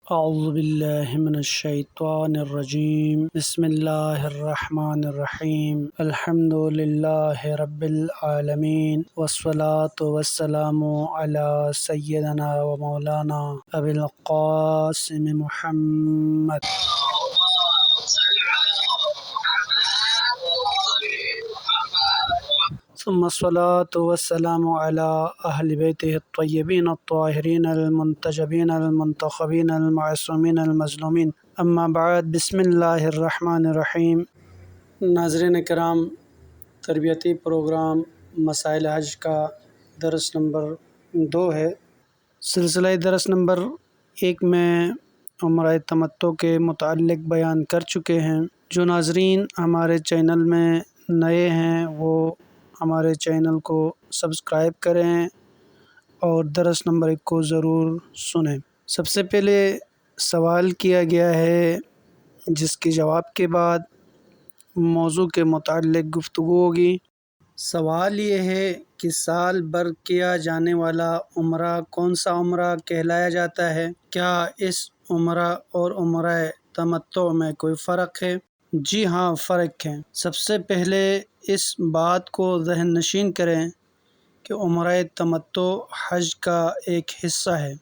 اعوذ باللہ من الشیطان الرجیم بسم اللہ الرحمن الرحیم الحمد للہ رب العالمین والصلاة والسلام علی سیدنا و مولانا ابی القاسم محمد ثم الصلاة والسلام على أهل بيته الطيبين الطاهرين المنتجبين المنتخبين المعصومين المظلومين اما بعد بسم اللہ الرحمن الرحیم۔ ناظرین کرام، تربیتی پروگرام مسائل حج کا درس نمبر 2 ہے۔ سلسلہ درس نمبر 1 میں عمرہ تمتع کے متعلق بیان کر چکے ہیں۔ جو ناظرین ہمارے چینل میں نئے ہیں وہ ہمارے چینل کو سبسکرائب کریں اور درس نمبر 1 کو ضرور سنیں۔ سب سے پہلے سوال کیا گیا ہے جس کے جواب کے بعد موضوع کے متعلق گفتگو ہوگی۔ سوال یہ ہے کہ سال بھر کیا جانے والا عمرہ کون سا عمرہ کہلایا جاتا ہے؟ کیا اس عمرہ اور عمرہ تمتع میں کوئی فرق ہے؟ جی ہاں، فرق ہے۔ سب سے پہلے اس بات کو ذہن نشین کریں کہ عمرہ تمتع حج کا ایک حصہ ہے۔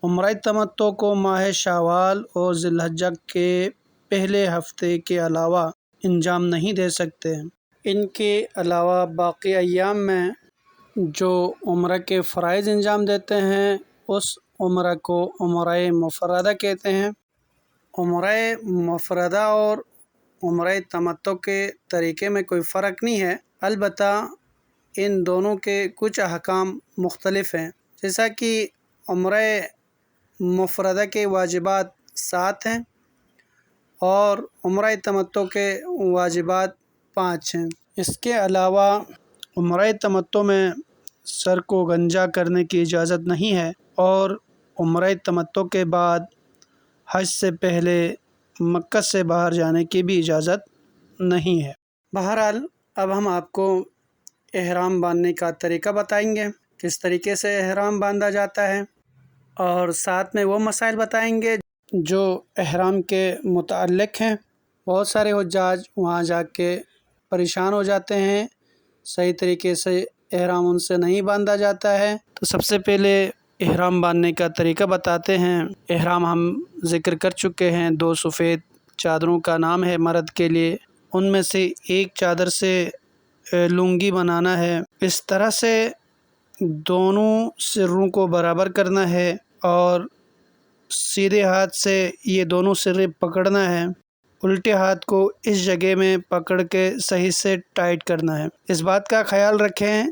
عمرہ تمتع کو ماہ شوال اور ذی الحجہ کے پہلے ہفتے کے علاوہ انجام نہیں دے سکتے۔ ان کے علاوہ باقی ایام میں جو عمرہ کے فرائض انجام دیتے ہیں اس عمرہ کو عمرہ مفردہ کہتے ہیں۔ عمرہ مفردہ اور عمرہ تمتع کے طریقے میں کوئی فرق نہیں ہے، البتہ ان دونوں کے کچھ احکام مختلف ہیں۔ جیسا کہ عمرہ مفردہ کے واجبات 7 ہیں اور عمرہ تمتع کے واجبات 5 ہیں۔ اس کے علاوہ عمرہ تمتع میں سر کو گنجا کرنے کی اجازت نہیں ہے اور عمرہ تمتع کے بعد حج سے پہلے مکہ سے باہر جانے کی بھی اجازت نہیں ہے۔ بہرحال اب ہم آپ کو احرام باندھنے کا طریقہ بتائیں گے، کس طریقے سے احرام باندھا جاتا ہے، اور ساتھ میں وہ مسائل بتائیں گے جو احرام کے متعلق ہیں۔ بہت سارے حجاج وہاں جا کے پریشان ہو جاتے ہیں، صحیح طریقے سے احرام ان سے نہیں باندھا جاتا ہے۔ تو سب سے پہلے احرام باندھنے کا طریقہ بتاتے ہیں۔ احرام ہم ذکر کر چکے ہیں، 2 سفید چادروں کا نام ہے مرد کے لیے، ان میں سے ایک چادر سے لنگی بنانا ہے۔ اس طرح سے دونوں سروں کو برابر کرنا ہے اور سیدھے ہاتھ سے یہ دونوں سرے پکڑنا ہے، الٹے ہاتھ کو اس جگہ میں پکڑ کے صحیح سے ٹائٹ کرنا ہے۔ اس بات کا خیال رکھیں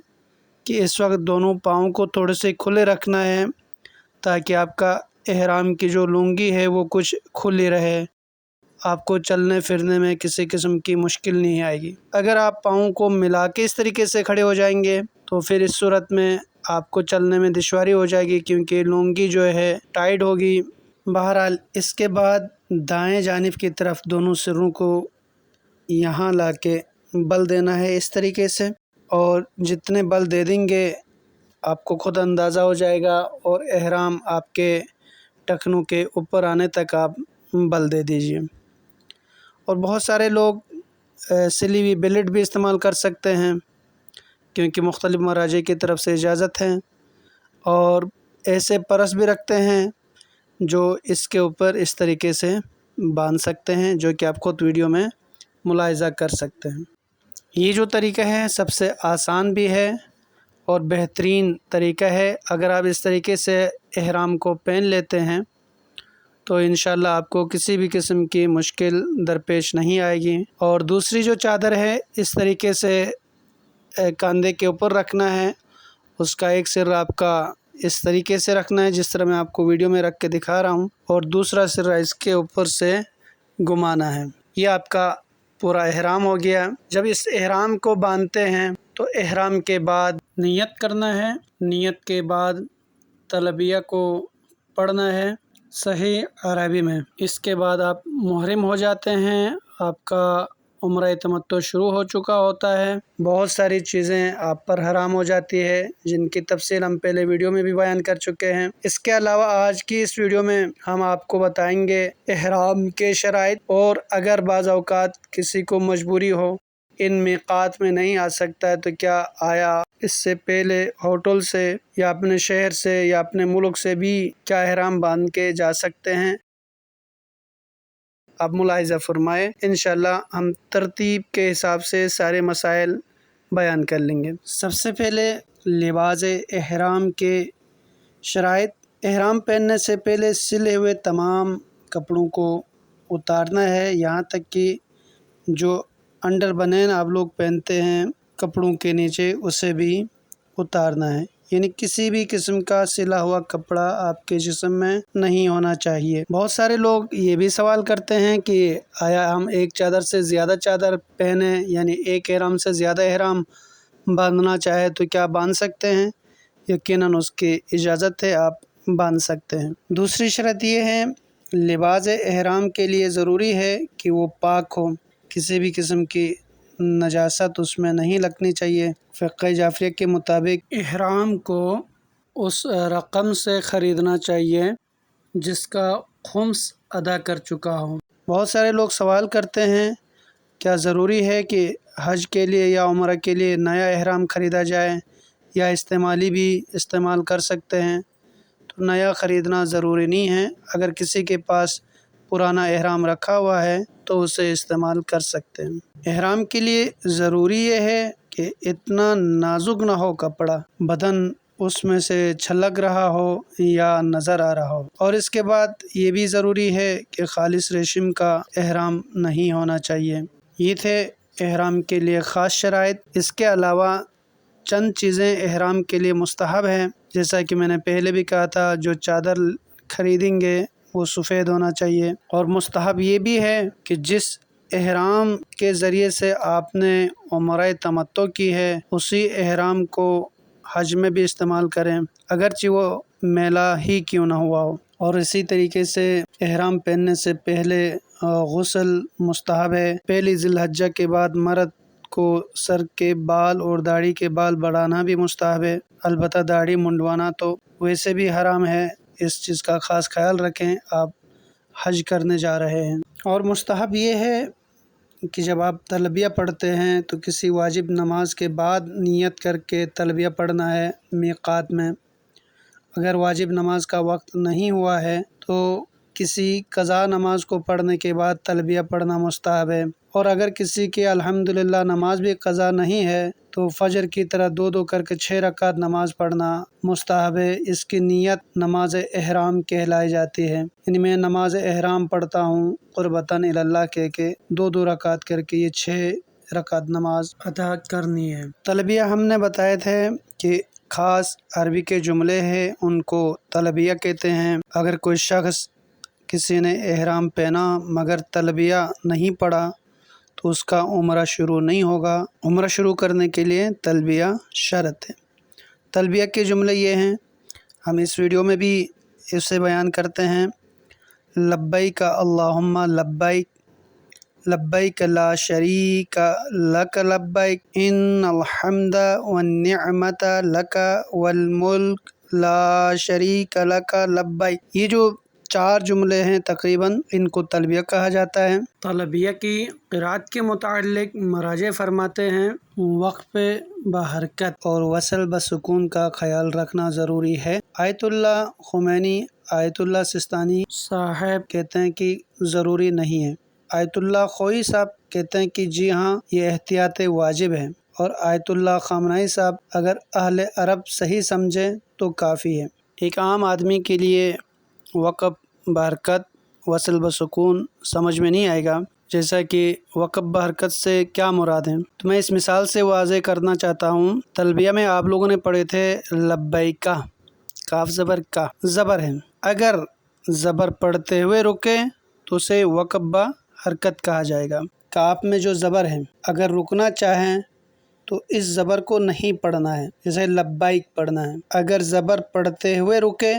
کہ اس وقت دونوں پاؤں کو تھوڑے سے کھلے رکھنا ہے تاکہ آپ کا احرام کی جو لنگی ہے وہ کچھ کھلی رہے، آپ کو چلنے پھرنے میں کسی قسم کی مشکل نہیں آئے گی۔ اگر آپ پاؤں کو ملا کے اس طریقے سے کھڑے ہو جائیں گے تو پھر اس صورت میں آپ کو چلنے میں دشواری ہو جائے گی کیونکہ لنگی جو ہے ٹائٹ ہوگی۔ بہرحال اس کے بعد دائیں جانب کی طرف دونوں سروں کو یہاں لا کے بل دینا ہے اس طریقے سے، اور جتنے بل دے دیں گے آپ کو خود اندازہ ہو جائے گا، اور احرام آپ کے ٹخنوں کے اوپر آنے تک آپ بل دے دیجئے۔ اور بہت سارے لوگ سلی ہوئی بلیٹ بھی استعمال کر سکتے ہیں کیونکہ مختلف مراجع کی طرف سے اجازت ہے، اور ایسے پرس بھی رکھتے ہیں جو اس کے اوپر اس طریقے سے باندھ سکتے ہیں، جو کہ آپ خود ویڈیو میں ملاحظہ کر سکتے ہیں۔ یہ جو طریقہ ہے سب سے آسان بھی ہے اور بہترین طریقہ ہے۔ اگر آپ اس طریقے سے احرام کو پہن لیتے ہیں تو انشاءاللہ آپ کو کسی بھی قسم کی مشکل درپیش نہیں آئے گی۔ اور دوسری جو چادر ہے اس طریقے سے کاندھے کے اوپر رکھنا ہے، اس کا ایک سر آپ کا اس طریقے سے رکھنا ہے جس طرح میں آپ کو ویڈیو میں رکھ کے دکھا رہا ہوں، اور دوسرا سر اس کے اوپر سے گھمانا ہے۔ یہ آپ کا پورا احرام ہو گیا۔ جب اس احرام کو باندھتے ہیں تو احرام کے بعد نیت کرنا ہے، نیت کے بعد تلبیہ کو پڑھنا ہے صحیح عربی میں۔ اس کے بعد آپ محرم ہو جاتے ہیں، آپ کا عمرہ تمتع شروع ہو چکا ہوتا ہے، بہت ساری چیزیں آپ پر حرام ہو جاتی ہے جن کی تفصیل ہم پہلے ویڈیو میں بھی بیان کر چکے ہیں۔ اس کے علاوہ آج کی اس ویڈیو میں ہم آپ کو بتائیں گے احرام کے شرائط، اور اگر بعض اوقات کسی کو مجبوری ہو ان میقات میں نہیں آ سکتا ہے تو کیا آیا اس سے پہلے ہوٹل سے یا اپنے شہر سے یا اپنے ملک سے بھی کیا احرام باندھ کے جا سکتے ہیں؟ آپ ملاحظہ فرمائیں، انشاءاللہ ہم ترتیب کے حساب سے سارے مسائل بیان کر لیں گے۔ سب سے پہلے لباس احرام کے شرائط۔ احرام پہننے سے پہلے سلے ہوئے تمام کپڑوں کو اتارنا ہے، یہاں تک کہ جو انڈر بنین آپ لوگ پہنتے ہیں کپڑوں کے نیچے اسے بھی اتارنا ہے، یعنی کسی بھی قسم کا سلا ہوا کپڑا آپ کے جسم میں نہیں ہونا چاہیے۔ بہت سارے لوگ یہ بھی سوال کرتے ہیں کہ آیا ہم ایک چادر سے زیادہ چادر پہنے، یعنی ایک احرام سے زیادہ احرام باندھنا چاہے تو کیا باندھ سکتے ہیں؟ یقیناً اس کی اجازت ہے، آپ باندھ سکتے ہیں۔ دوسری شرط یہ ہے، لباس احرام کے لیے ضروری ہے کہ وہ پاک ہو، کسی بھی قسم کی نجاست اس میں نہیں لگنی چاہیے۔ فقہ جعفریہ کے مطابق احرام کو اس رقم سے خریدنا چاہیے جس کا خمس ادا کر چکا ہو۔ بہت سارے لوگ سوال کرتے ہیں کیا ضروری ہے کہ حج کے لیے یا عمرہ کے لیے نیا احرام خریدا جائے یا استعمالی بھی استعمال کر سکتے ہیں؟ تو نیا خریدنا ضروری نہیں ہے، اگر کسی کے پاس پرانا احرام رکھا ہوا ہے تو اسے استعمال کر سکتے ہیں۔ احرام کے لیے ضروری یہ ہے کہ اتنا نازک نہ ہو کپڑا، بدن اس میں سے چھلک رہا ہو یا نظر آ رہا ہو، اور اس کے بعد یہ بھی ضروری ہے کہ خالص ریشم کا احرام نہیں ہونا چاہیے۔ یہ تھے احرام کے لیے خاص شرائط۔ اس کے علاوہ چند چیزیں احرام کے لیے مستحب ہیں، جیسا کہ میں نے پہلے بھی کہا تھا، جو چادر خریدیں گے وہ سفید ہونا چاہیے، اور مستحب یہ بھی ہے کہ جس احرام کے ذریعے سے آپ نے عمرہ تمتع کی ہے اسی احرام کو حج میں بھی استعمال کریں، اگرچہ وہ میلا ہی کیوں نہ ہوا ہو۔ اور اسی طریقے سے احرام پہننے سے پہلے غسل مستحب ہے۔ پہلی ذی الحجہ کے بعد مرد کو سر کے بال اور داڑھی کے بال بڑھانا بھی مستحب ہے، البتہ داڑھی منڈوانا تو ویسے بھی حرام ہے، اس چیز کا خاص خیال رکھیں آپ حج کرنے جا رہے ہیں۔ اور مستحب یہ ہے کہ جب آپ تلبیہ پڑھتے ہیں تو کسی واجب نماز کے بعد نیت کر کے تلبیہ پڑھنا ہے میقات میں۔ اگر واجب نماز کا وقت نہیں ہوا ہے تو کسی قضا نماز کو پڑھنے کے بعد تلبیہ پڑھنا مستحب ہے، اور اگر کسی کی الحمدللہ نماز بھی قضا نہیں ہے تو فجر کی طرح 2 کر کے 6 رکعت نماز پڑھنا مستحب ہے۔ اس کی نیت نماز احرام کہلائی جاتی ہے، یعنی میں نماز احرام پڑھتا ہوں قربتاً اللہ کہہ کے 2 رکعت کر کے یہ 6 رکعت نماز ادا کرنی ہے۔ تلبیہ ہم نے بتائے تھے کہ خاص عربی کے جملے ہیں، ان کو تلبیہ کہتے ہیں۔ اگر کوئی شخص کسی نے احرام پہنا مگر تلبیہ نہیں پڑھا تو اس کا عمرہ شروع نہیں ہوگا۔ عمرہ شروع کرنے کے لیے تلبیہ شرط ہے۔ تلبیہ کے جملے یہ ہیں، ہم اس ویڈیو میں بھی اسے بیان کرتے ہیں۔ لبیک اللہم لبیک، لبیک لا شریک لک لبیک، ان الحمد والنعمت لک والملک لا شریک لک لبیک۔ یہ جو 4 جملے ہیں تقریباً ان کو تلبیہ کہا جاتا ہے۔ تلبیہ کی قرات کے متعلق مراجع فرماتے ہیں وقف بحرکت اور وصل بسکون کا خیال رکھنا ضروری ہے۔ آیت اللہ خمینی آیت اللہ سستانی صاحب کہتے ہیں کہ ضروری نہیں ہے۔ آیت اللہ خوئی صاحب کہتے ہیں کہ جی ہاں یہ احتیاط واجب ہے، اور آیت اللہ خامنائی صاحب اگر اہل عرب صحیح سمجھیں تو کافی ہے۔ ایک عام آدمی کے لیے وقف بحرکت وصل بسکون سمجھ میں نہیں آئے گا، جیسا کہ وقف بحرکت سے کیا مراد ہے، تو میں اس مثال سے واضح کرنا چاہتا ہوں۔ تلبیہ میں آپ لوگوں نے پڑھے تھے لبیکہ، کاف زبر کا زبر ہے، اگر زبر پڑھتے ہوئے رکے تو اسے وقف بحرکت کہا جائے گا۔ کاف میں جو زبر ہے اگر رکنا چاہیں تو اس زبر کو نہیں پڑھنا ہے، جیسے لبیک پڑھنا ہے۔ اگر زبر پڑھتے ہوئے رکے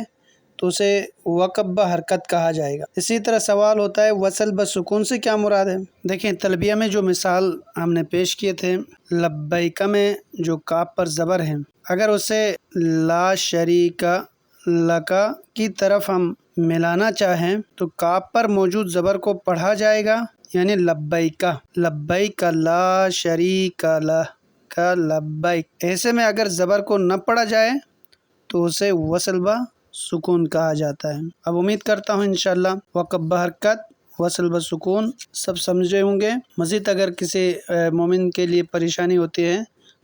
تو اسے وقف بحرکت کہا جائے گا۔ اسی طرح سوال ہوتا ہے وصل بسکون سے کیا مراد ہے؟ دیکھیں تلبیہ میں جو مثال ہم نے پیش کیے تھے، لبیک میں جو کاف پر زبر ہے، اگر اسے لا شریک لک کی طرف ہم ملانا چاہیں تو کاف پر موجود زبر کو پڑھا جائے گا، یعنی لبیک لبیک لا شریک لک لبیک۔ ایسے میں اگر زبر کو نہ پڑھا جائے تو اسے وصل بسکون کہا جاتا ہے۔ اب امید کرتا ہوں انشاءاللہ وقف بحرکت وصل بسکون سب سمجھے ہوں گے۔ مزید اگر کسی مومن کے لیے پریشانی ہوتی ہے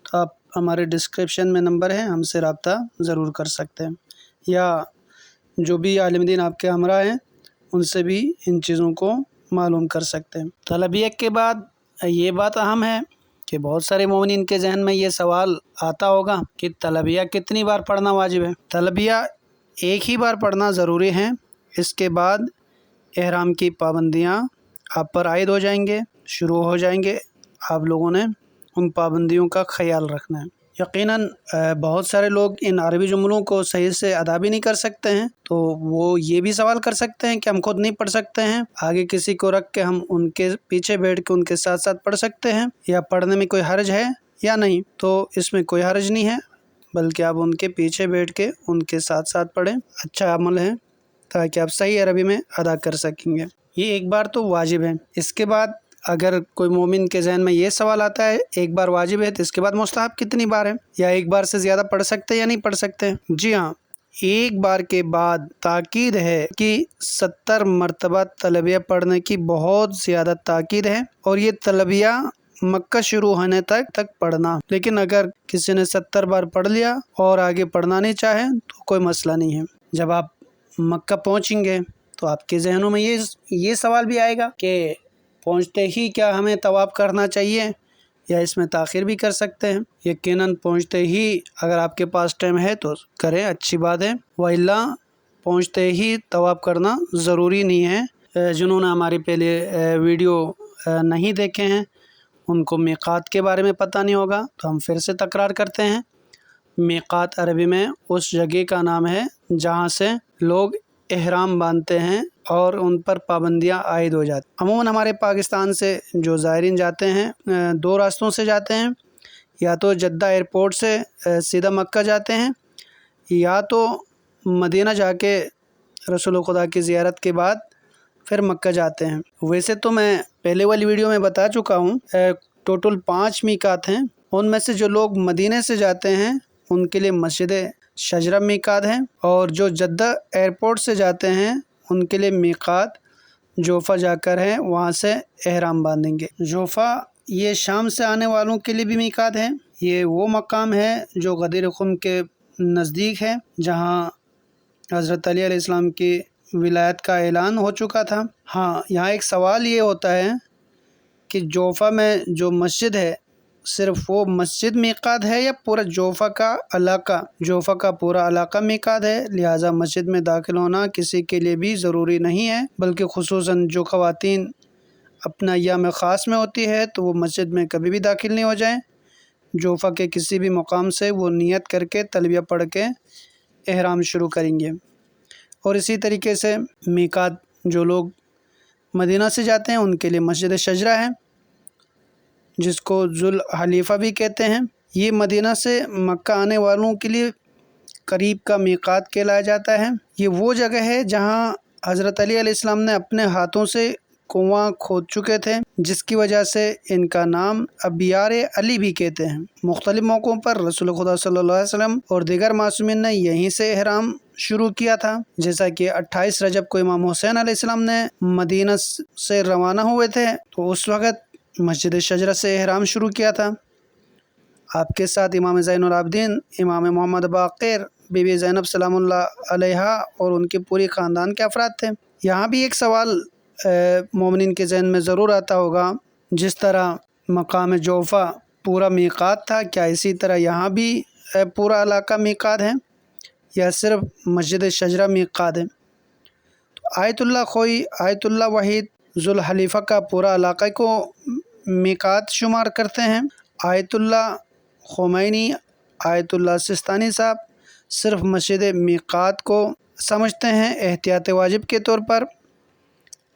تو آپ ہمارے ڈسکرپشن میں نمبر ہے، ہم سے رابطہ ضرور کر سکتے ہیں، یا جو بھی عالم دین آپ کے ہمراہ ہیں ان سے بھی ان چیزوں کو معلوم کر سکتے ہیں۔ تلبیہ کے بعد یہ بات اہم ہے کہ بہت سارے مومنین کے ذہن میں یہ سوال آتا ہوگا کہ تلبیہ کتنی بار پڑھنا واجب ہے؟ تلبیہ ایک ہی بار پڑھنا ضروری ہے، اس کے بعد احرام کی پابندیاں آپ پر عائد ہو جائیں گے، شروع ہو جائیں گے، آپ لوگوں نے ان پابندیوں کا خیال رکھنا ہے۔ یقیناً بہت سارے لوگ ان عربی جملوں کو صحیح سے ادا بھی نہیں کر سکتے ہیں، تو وہ یہ بھی سوال کر سکتے ہیں کہ ہم خود نہیں پڑھ سکتے ہیں، آگے کسی کو رکھ کے ہم ان کے پیچھے بیٹھ کے ان کے ساتھ ساتھ پڑھ سکتے ہیں، یا پڑھنے میں کوئی حرج ہے یا نہیں؟ تو اس میں کوئی حرج نہیں ہے، بلکہ آپ ان کے پیچھے بیٹھ کے ان کے ساتھ ساتھ پڑھیں، اچھا عمل ہے، تاکہ آپ صحیح عربی میں ادا کر سکیں گے۔ یہ ایک بار تو واجب ہے۔ اس کے بعد اگر کوئی مومن کے ذہن میں یہ سوال آتا ہے ایک بار واجب ہے تو اس کے بعد مستحب کتنی بار ہے، یا ایک بار سے زیادہ پڑھ سکتے یا نہیں پڑھ سکتے؟ جی ہاں، ایک بار کے بعد تاکید ہے کہ 70 مرتبہ تلبیہ پڑھنے کی بہت زیادہ تاکید ہے، اور یہ تلبیہ مکہ شروع ہونے تک پڑھنا۔ لیکن اگر کسی نے 70 بار پڑھ لیا اور آگے پڑھنا نہیں چاہے تو کوئی مسئلہ نہیں ہے۔ جب آپ مکہ پہنچیں گے تو آپ کے ذہنوں میں یہ سوال بھی آئے گا کہ پہنچتے ہی کیا ہمیں طواف کرنا چاہیے یا اس میں تاخیر بھی کر سکتے ہیں؟ یقیناً پہنچتے ہی اگر آپ کے پاس ٹائم ہے تو کریں، اچھی بات ہے، وإلا پہنچتے ہی طواف کرنا ضروری نہیں ہے۔ جنہوں نے ہماری پہلے ویڈیو نہیں دیکھے ہیں ان کو میقات کے بارے میں پتہ نہیں ہوگا، تو ہم پھر سے تکرار کرتے ہیں۔ میقات عربی میں اس جگہ کا نام ہے جہاں سے لوگ احرام باندھتے ہیں اور ان پر پابندیاں عائد ہو جاتی ہیں۔ عموماً ہمارے پاکستان سے جو زائرین جاتے ہیں 2 راستوں سے جاتے ہیں، یا تو جدہ ایئرپورٹ سے سیدھا مکہ جاتے ہیں، یا تو مدینہ جا کے رسول خدا کی زیارت کے بعد پھر مکہ جاتے ہیں۔ ویسے تو میں پہلے والی ویڈیو میں بتا چکا ہوں ٹوٹل 5 میقات ہیں، ان میں سے جو لوگ مدینہ سے جاتے ہیں ان کے لیے مسجد شجرہ میقات ہے، اور جو جدہ ایئرپورٹ سے جاتے ہیں ان کے لیے میقات جوفہ جا کر ہے، وہاں سے احرام باندھیں گے۔ جوفہ یہ شام سے آنے والوں کے لیے بھی میقات ہے، یہ وہ مقام ہے جو غدیر خم کے نزدیک ہے جہاں حضرت علی علیہ السلام کی ولایت کا اعلان ہو چکا تھا۔ ہاں، یہاں ایک سوال یہ ہوتا ہے کہ جوفہ میں جو مسجد ہے صرف وہ مسجد میقات ہے یا پورا جوفہ کا علاقہ؟ جوفہ کا پورا علاقہ میقات ہے، لہٰذا مسجد میں داخل ہونا کسی کے لیے بھی ضروری نہیں ہے، بلکہ خصوصاً جو خواتین اپنا ایام خاص میں ہوتی ہے تو وہ مسجد میں کبھی بھی داخل نہیں ہو جائیں، جوفہ کے کسی بھی مقام سے وہ نیت کر کے تلبیہ پڑھ کے احرام شروع کریں گے۔ اور اسی طریقے سے میقات جو لوگ مدینہ سے جاتے ہیں ان کے لیے مسجد شجرہ ہے، جس کو ذوالحلیفہ بھی کہتے ہیں۔ یہ مدینہ سے مکہ آنے والوں کے لیے قریب کا میقات کہلایا جاتا ہے۔ یہ وہ جگہ ہے جہاں حضرت علی علیہ السلام نے اپنے ہاتھوں سے کنواں کھود چکے تھے، جس کی وجہ سے ان کا نام ابیار علی بھی کہتے ہیں۔ مختلف موقعوں پر رسول خدا صلی اللہ علیہ وسلم اور دیگر معصومین نے یہیں سے احرام شروع کیا تھا، جیسا کہ 28 رجب کو امام حسین علیہ السلام نے مدینہ سے روانہ ہوئے تھے تو اس وقت مسجد شجرہ سے احرام شروع کیا تھا۔ آپ کے ساتھ امام زین العابدین، امام محمد باقر، بی بی زینب سلام اللہ علیہا اور ان کے پوری خاندان کے افراد تھے۔ یہاں بھی ایک سوال مومنین کے ذہن میں ضرور آتا ہوگا، جس طرح مقام جوفہ پورا میقات تھا، کیا اسی طرح یہاں بھی پورا علاقہ میقات ہے یا صرف مسجد شجرہ میقات ہے؟ تو آیت اللہ خوئی، آیت اللہ وحید، ذوالحلیفہ کا پورا علاقہ کو میقات شمار کرتے ہیں۔ آیت اللہ خمینی، آیت اللہ سستانی صاحب صرف مسجد میقات کو سمجھتے ہیں احتیاط واجب کے طور پر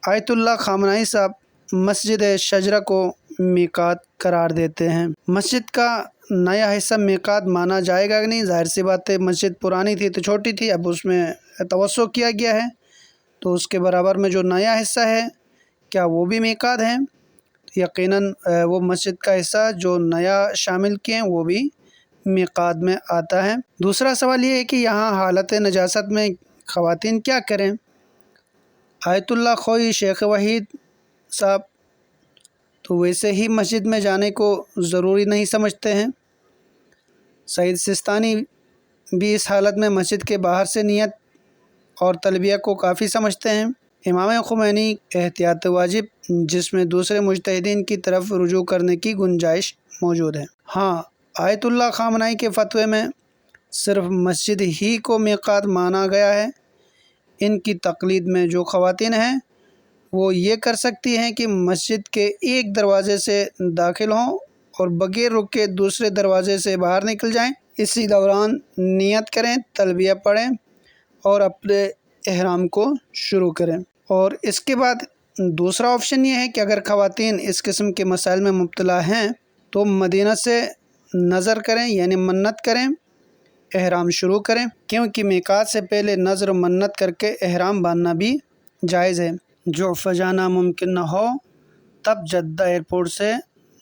آیت اللہ خامنہئی صاحب مسجد شجرہ کو میقات قرار دیتے ہیں۔ مسجد کا نیا حصہ میقات مانا جائے گا کہ نہیں؟ ظاہر سی بات ہے، مسجد پرانی تھی تو چھوٹی تھی، اب اس میں توسع کیا گیا ہے تو اس کے برابر میں جو نیا حصہ ہے کیا وہ بھی میقات ہے؟ یقیناً وہ مسجد کا حصہ جو نیا شامل کیے ہیں وہ بھی میقات میں آتا ہے۔ دوسرا سوال یہ ہے کہ یہاں حالت نجاست میں خواتین کیا کریں؟ آیت اللہ خوئی شیخ وحید صاحب تو ویسے ہی مسجد میں جانے کو ضروری نہیں سمجھتے ہیں۔ سعید سستانی بھی اس حالت میں مسجد کے باہر سے نیت اور تلبیہ کو کافی سمجھتے ہیں۔ امام خمینی احتیاط واجب جس میں دوسرے مجتہدین کی طرف رجوع کرنے کی گنجائش موجود ہے۔ ہاں، آیت اللہ خامنہئی کے فتوے میں صرف مسجد ہی کو میقات مانا گیا ہے۔ ان کی تقلید میں جو خواتین ہیں وہ یہ کر سکتی ہیں کہ مسجد کے ایک دروازے سے داخل ہوں اور بغیر رکے دوسرے دروازے سے باہر نکل جائیں، اسی دوران نیت کریں، تلبیہ پڑھیں اور اپنے احرام کو شروع کریں۔ اور اس کے بعد دوسرا آپشن یہ ہے کہ اگر خواتین اس قسم کے مسائل میں مبتلا ہیں تو مدینہ سے نظر کریں، یعنی منت کریں، احرام شروع کریں، کیونکہ میقات سے پہلے نظر و منت کر کے احرام باندھنا بھی جائز ہے۔ جعفہ جانا ممکن نہ ہو تب جدہ ایئرپورٹ سے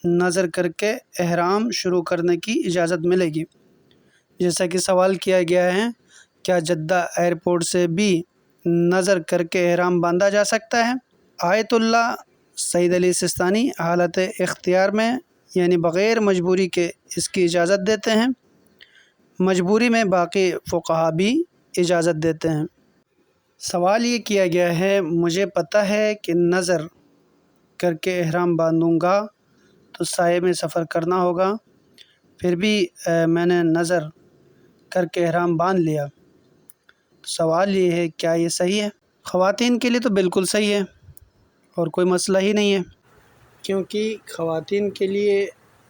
نظر کر کے احرام شروع کرنے کی اجازت ملے گی۔ جیسا کہ سوال کیا گیا ہے، کیا جدہ ایئرپورٹ سے بھی نظر کر کے احرام باندھا جا سکتا ہے؟ آیت اللہ سعید علی سستانی حالت اختیار میں یعنی بغیر مجبوری کے اس کی اجازت دیتے ہیں، مجبوری میں باقی فقہا بھی اجازت دیتے ہیں۔ سوال یہ کیا گیا ہے، مجھے پتہ ہے کہ نظر کر کے احرام باندھوں گا تو سائے میں سفر کرنا ہوگا، پھر بھی میں نے نظر کر کے احرام باندھ لیا، سوال یہ ہے کیا یہ صحیح ہے؟ خواتین کے لیے تو بالکل صحیح ہے اور کوئی مسئلہ ہی نہیں ہے، کیونکہ خواتین کے لیے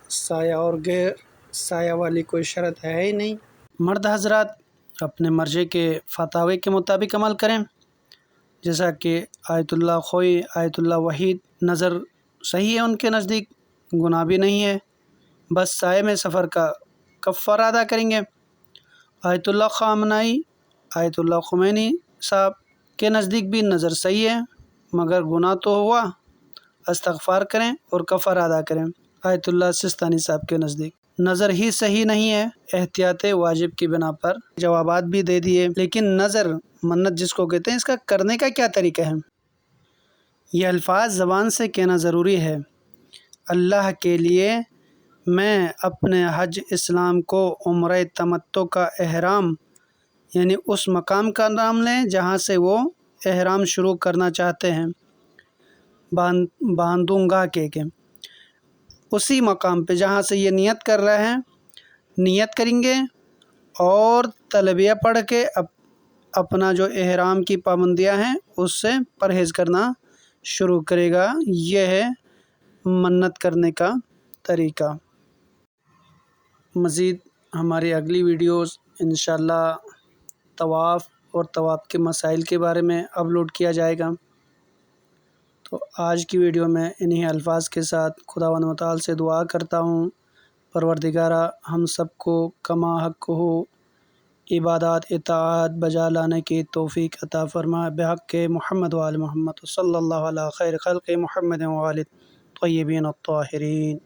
سایہ اور غیر سایہ والی کوئی شرط ہے ہی نہیں۔ مرد حضرات اپنے مرضی کے فتاوی کے مطابق عمل کریں، جیسا کہ آیت اللہ خوئی، آیت اللہ وحید نظر صحیح ہے ان کے نزدیک، گناہ بھی نہیں ہے، بس سائے میں سفر کا کفارہ ادا کریں گے۔ آیت اللہ خامنہئی، آیت اللہ خمینی صاحب کے نزدیک بھی نظر صحیح ہے مگر گناہ تو ہوا، استغفار کریں اور کفارہ ادا کریں۔ آیت اللہ سستانی صاحب کے نزدیک نظر ہی صحیح نہیں ہے، احتیاط واجب کی بنا پر جوابات بھی دے دیے، لیکن نظر منت جس کو کہتے ہیں اس کا کرنے کا کیا طریقہ ہے؟ یہ الفاظ زبان سے کہنا ضروری ہے۔ اللہ کے لیے میں اپنے حج اسلام کو عمرہ تمتع کا احرام یعنی اس مقام کا نام لیں جہاں سے وہ احرام شروع کرنا چاہتے ہیں باندھوں گا کہ اسی مقام پہ جہاں سے یہ نیت کر رہے ہیں نیت کریں گے اور تلبیہ پڑھ کے اپنا جو احرام کی پابندیاں ہیں اس سے پرہیز کرنا شروع کرے گا۔ یہ ہے منت کرنے کا طریقہ۔ مزید ہماری اگلی ویڈیوز انشاءاللہ طواف اور طواف کے مسائل کے بارے میں اپلوڈ کیا جائے گا۔ تو آج کی ویڈیو میں انہی الفاظ کے ساتھ خداوند متعال سے دعا کرتا ہوں، پروردگارہ ہم سب کو کما حق ہو عبادات اطاعت بجا لانے کی توفیق عطا فرما، بحق محمد و آل محمد صلی اللہ علیہ خیر خلق محمد و آل طیبین الطاہرین۔